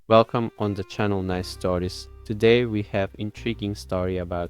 Welcome on the channel Nice Stories. Today we have intriguing story about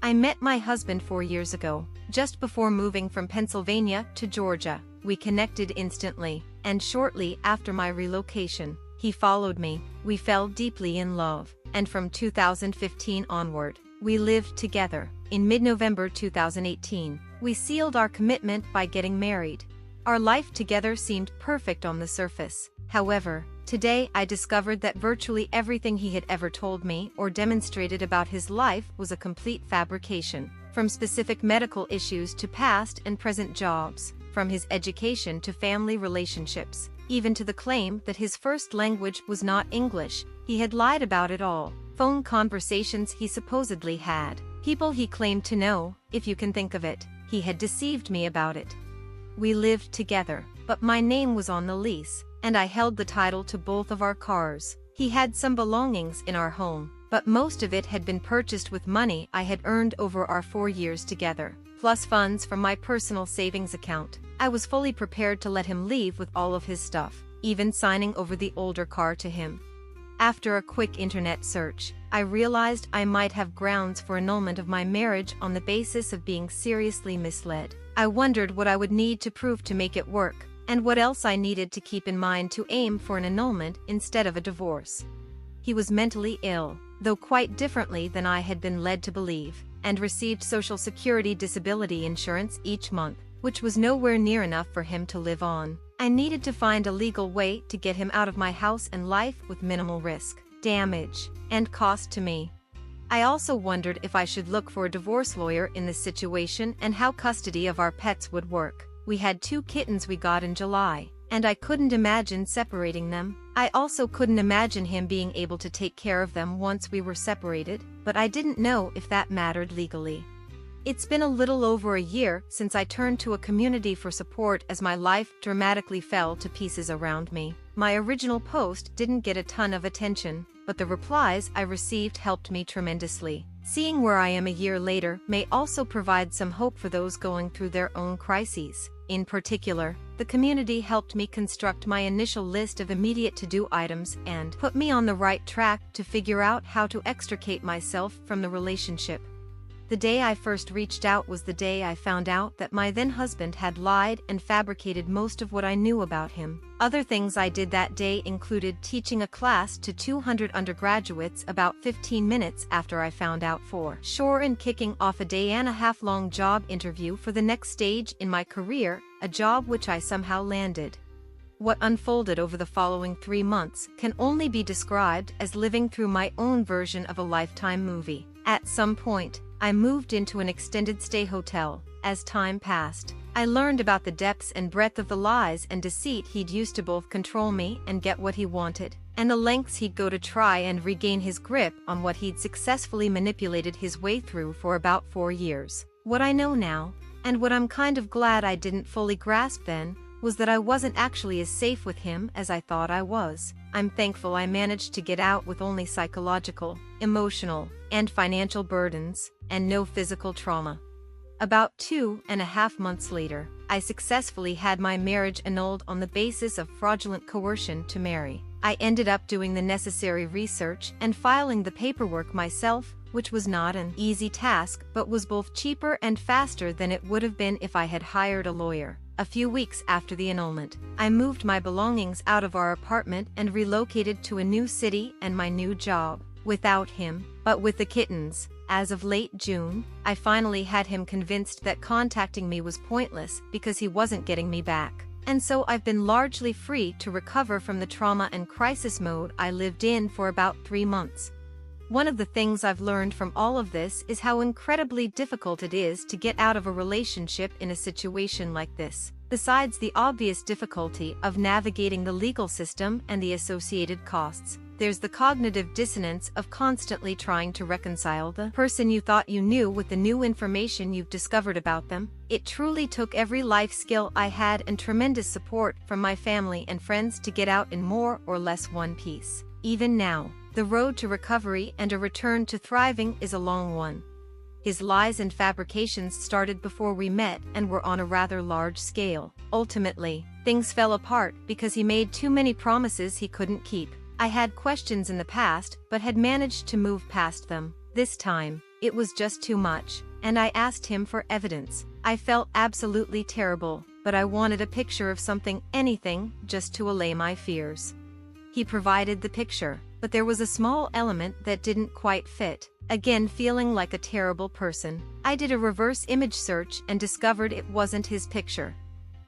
I met my husband 4 years ago, just before moving from Pennsylvania to Georgia. We connected instantly, and shortly after my relocation, he followed me. We fell deeply in love, and from 2015 onward, we lived together. In mid-November 2018, we sealed our commitment by getting married. Our life together seemed perfect on the surface. However, today I discovered that virtually everything he had ever told me or demonstrated about his life was a complete fabrication. From specific medical issues to past and present jobs, from his education to family relationships, even to the claim that his first language was not English, he had lied about it all. Phone conversations he supposedly had, people he claimed to know, if you can think of it, he had deceived me about it. We lived together, but my name was on the lease, and I held the title to both of our cars. He had some belongings in our home, but most of it had been purchased with money I had earned over our 4 years together, plus funds from my personal savings account. I was fully prepared to let him leave with all of his stuff, even signing over the older car to him. After a quick internet search, I realized I might have grounds for annulment of my marriage on the basis of being seriously misled. I wondered what I would need to prove to make it work, and what else I needed to keep in mind to aim for an annulment instead of a divorce. He was mentally ill, though quite differently than I had been led to believe, and received Social Security disability insurance each month, which was nowhere near enough for him to live on. I needed to find a legal way to get him out of my house and life with minimal risk, damage, and cost to me. I also wondered if I should look for a divorce lawyer in this situation and how custody of our pets would work. We had 2 kittens we got in July, and I couldn't imagine separating them. I also couldn't imagine him being able to take care of them once we were separated, but I didn't know if that mattered legally. It's been a little over a year since I turned to a community for support as my life dramatically fell to pieces around me. My original post didn't get a ton of attention, but the replies I received helped me tremendously. Seeing where I am a year later may also provide some hope for those going through their own crises. In particular, the community helped me construct my initial list of immediate to-do items and put me on the right track to figure out how to extricate myself from the relationship. The day I first reached out was the day I found out that my then-husband had lied and fabricated most of what I knew about him. Other things I did that day included teaching a class to 200 undergraduates about 15 minutes after I found out for sure and kicking off a day-and-a-half-long job interview for the next stage in my career, a job which I somehow landed. What unfolded over the following 3 months can only be described as living through my own version of a Lifetime movie. At some point, I moved into an extended stay hotel. As time passed, I learned about the depths and breadth of the lies and deceit he'd used to both control me and get what he wanted, and the lengths he'd go to try and regain his grip on what he'd successfully manipulated his way through for about 4 years. What I know now, and what I'm kind of glad I didn't fully grasp then, was that I wasn't actually as safe with him as I thought I was. I'm thankful I managed to get out with only psychological, emotional, and financial burdens, and no physical trauma. About 2.5 months later, I successfully had my marriage annulled on the basis of fraudulent coercion to marry. I ended up doing the necessary research and filing the paperwork myself, which was not an easy task but was both cheaper and faster than it would have been if I had hired a lawyer. A few weeks after the annulment, I moved my belongings out of our apartment and relocated to a new city and my new job. Without him, but with the kittens. As of late June, I finally had him convinced that contacting me was pointless because he wasn't getting me back. And so I've been largely free to recover from the trauma and crisis mode I lived in for about 3 months. One of the things I've learned from all of this is how incredibly difficult it is to get out of a relationship in a situation like this. Besides the obvious difficulty of navigating the legal system and the associated costs, there's the cognitive dissonance of constantly trying to reconcile the person you thought you knew with the new information you've discovered about them. It truly took every life skill I had and tremendous support from my family and friends to get out in more or less one piece. Even now, the road to recovery and a return to thriving is a long one. His lies and fabrications started before we met and were on a rather large scale. Ultimately, things fell apart because he made too many promises he couldn't keep. I had questions in the past but had managed to move past them. This time, it was just too much, and I asked him for evidence. I felt absolutely terrible, but I wanted a picture of something, anything, just to allay my fears. He provided the picture, but there was a small element that didn't quite fit. Again, feeling like a terrible person, I did a reverse image search and discovered it wasn't his picture.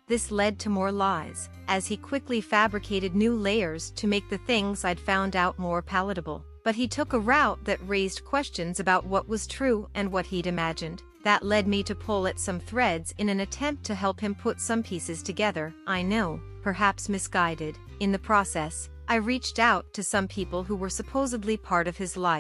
This led to more lies, as he quickly fabricated new layers to make the things I'd found out more palatable. But he took a route that raised questions about what was true and what he'd imagined. That led me to pull at some threads in an attempt to help him put some pieces together. I know, perhaps misguided. In the process, I reached out to some people who were supposedly part of his life.